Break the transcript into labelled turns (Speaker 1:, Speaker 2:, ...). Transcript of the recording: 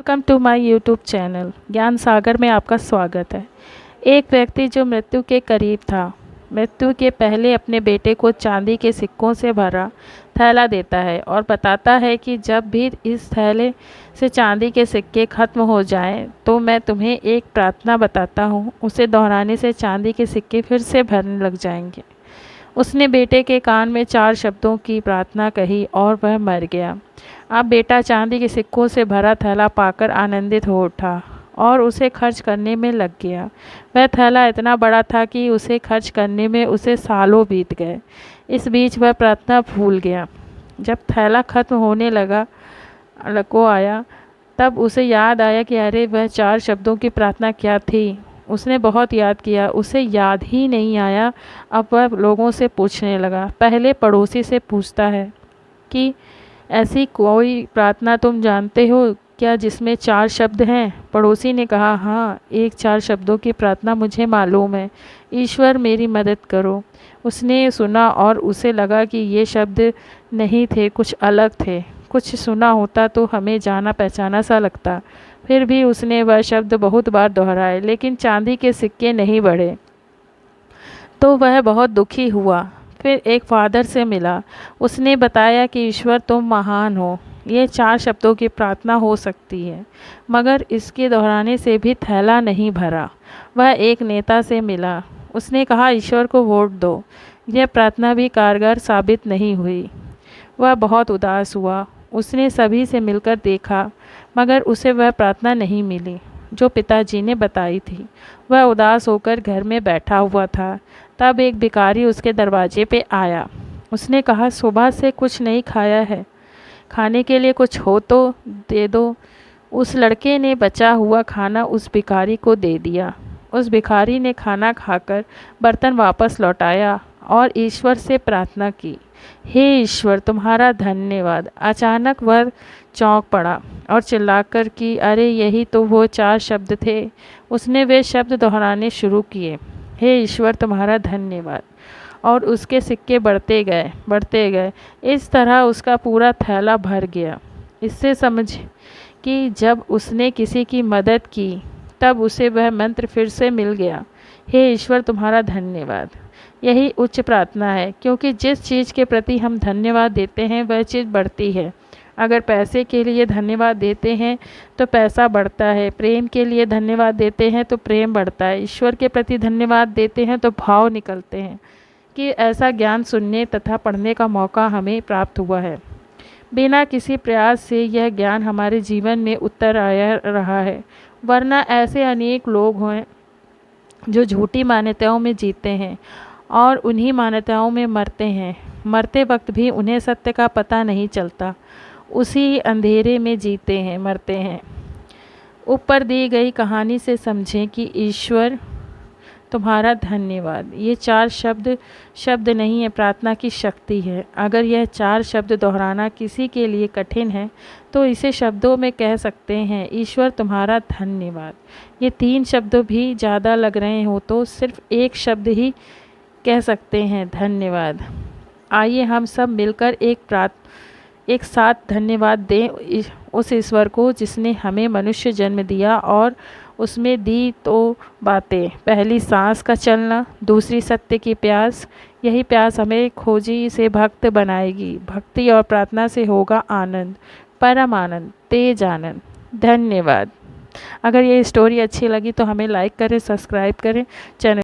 Speaker 1: Welcome to my YouTube channel Gyan Sagar में आपका स्वागत है। एक व्यक्ति जो मृत्यु के करीब था, मृत्यु के पहले अपने बेटे को चांदी के सिक्कों से भरा थैला देता है और बताता है कि जब भी इस थैले से चांदी के सिक्के खत्म हो जाएं, तो मैं तुम्हें एक प्रार्थना बताता हूँ, उसे दोहराने से चांदी के सिक्के फिर से भरने लग जाएंगे। उसने बेटे के कान में 4 शब्दों की प्रार्थना कही और वह मर गया। अब बेटा चांदी के सिक्कों से भरा थैला पाकर आनंदित हो उठा और उसे खर्च करने में लग गया। वह थैला इतना बड़ा था कि उसे खर्च करने में उसे सालों बीत गए। इस बीच वह प्रार्थना भूल गया। जब थैला खत्म होने को आया, तब उसे याद आया कि अरे वह 4 शब्दों की प्रार्थना क्या थी। उसने बहुत याद किया, उसे याद ही नहीं आया। अब वह लोगों से पूछने लगा। पहले पड़ोसी से पूछता है कि ऐसी कोई प्रार्थना तुम जानते हो क्या जिसमें 4 शब्द हैं? पड़ोसी ने कहा, हाँ, एक 4 शब्दों की प्रार्थना मुझे मालूम है, ईश्वर मेरी मदद करो। उसने सुना और उसे लगा कि ये शब्द नहीं थे, कुछ अलग थे। कुछ सुना होता तो हमें जाना पहचाना सा लगता। फिर भी उसने वह शब्द बहुत बार दोहराए, लेकिन चांदी के सिक्के नहीं बढ़े। तो वह बहुत दुखी हुआ। फिर एक फादर से मिला। उसने बताया कि ईश्वर तुम महान हो, ये 4 शब्दों की प्रार्थना हो सकती है, मगर इसके दोहराने से भी थैला नहीं भरा। वह एक नेता से मिला। उसने कहा, ईश्वर को वोट दो, यह प्रार्थना भी कारगर साबित नहीं हुई। वह बहुत उदास हुआ। उसने सभी से मिलकर देखा, मगर उसे वह प्रार्थना नहीं मिली जो पिताजी ने बताई थी। वह उदास होकर घर में बैठा हुआ था। तब एक भिखारी उसके दरवाजे पे आया। उसने कहा, सुबह से कुछ नहीं खाया है, खाने के लिए कुछ हो तो दे दो। उस लड़के ने बचा हुआ खाना उस भिखारी को दे दिया। उस भिखारी ने खाना खाकर बर्तन वापस लौटाया और ईश्वर से प्रार्थना की, हे ईश्वर तुम्हारा धन्यवाद। अचानक वह चौंक पड़ा और चिल्लाकर कि अरे यही तो वो 4 शब्द थे। उसने वे शब्द दोहराने शुरू किए, हे ईश्वर तुम्हारा धन्यवाद, और उसके सिक्के बढ़ते गए। इस तरह उसका पूरा थैला भर गया। इससे समझ कि जब उसने किसी की मदद की तब उसे वह मंत्र फिर से मिल गया, हे ईश्वर तुम्हारा धन्यवाद। यही उच्च प्रार्थना है, क्योंकि जिस चीज़ के प्रति हम धन्यवाद देते हैं वह चीज़ बढ़ती है। अगर पैसे के लिए धन्यवाद देते हैं तो पैसा बढ़ता है, प्रेम के लिए धन्यवाद देते हैं तो प्रेम बढ़ता है, ईश्वर के प्रति धन्यवाद देते हैं तो भाव निकलते हैं। कि ऐसा ज्ञान सुनने तथा पढ़ने का मौका हमें प्राप्त हुआ है। बिना किसी प्रयास से यह ज्ञान हमारे जीवन में उतर आया रहा है, वरना ऐसे अनेक लोग हैं जो झूठी मान्यताओं में जीते हैं और उन्हीं मान्यताओं में मरते हैं। मरते वक्त भी उन्हें सत्य का पता नहीं चलता, उसी अंधेरे में जीते हैं, मरते हैं। ऊपर दी गई कहानी से समझें कि ईश्वर तुम्हारा धन्यवाद, ये 4 शब्द नहीं है, प्रार्थना की शक्ति है। अगर यह 4 शब्द दोहराना किसी के लिए कठिन है तो इसे शब्दों में कह सकते हैं, ईश्वर तुम्हारा धन्यवाद। ये 3 शब्द भी ज़्यादा लग रहे हो तो सिर्फ एक शब्द ही कह सकते हैं, धन्यवाद। आइए हम सब मिलकर एक साथ धन्यवाद दें उस ईश्वर को जिसने हमें मनुष्य जन्म दिया और उसमें दी तो बातें, पहली सांस का चलना, दूसरी सत्य की प्यास। यही प्यास हमें खोजी से भक्त बनाएगी। भक्ति और प्रार्थना से होगा आनंद, परम आनंद, तेज आनंद। धन्यवाद। अगर ये स्टोरी अच्छी लगी तो हमें लाइक करें, सब्सक्राइब करें, चैनल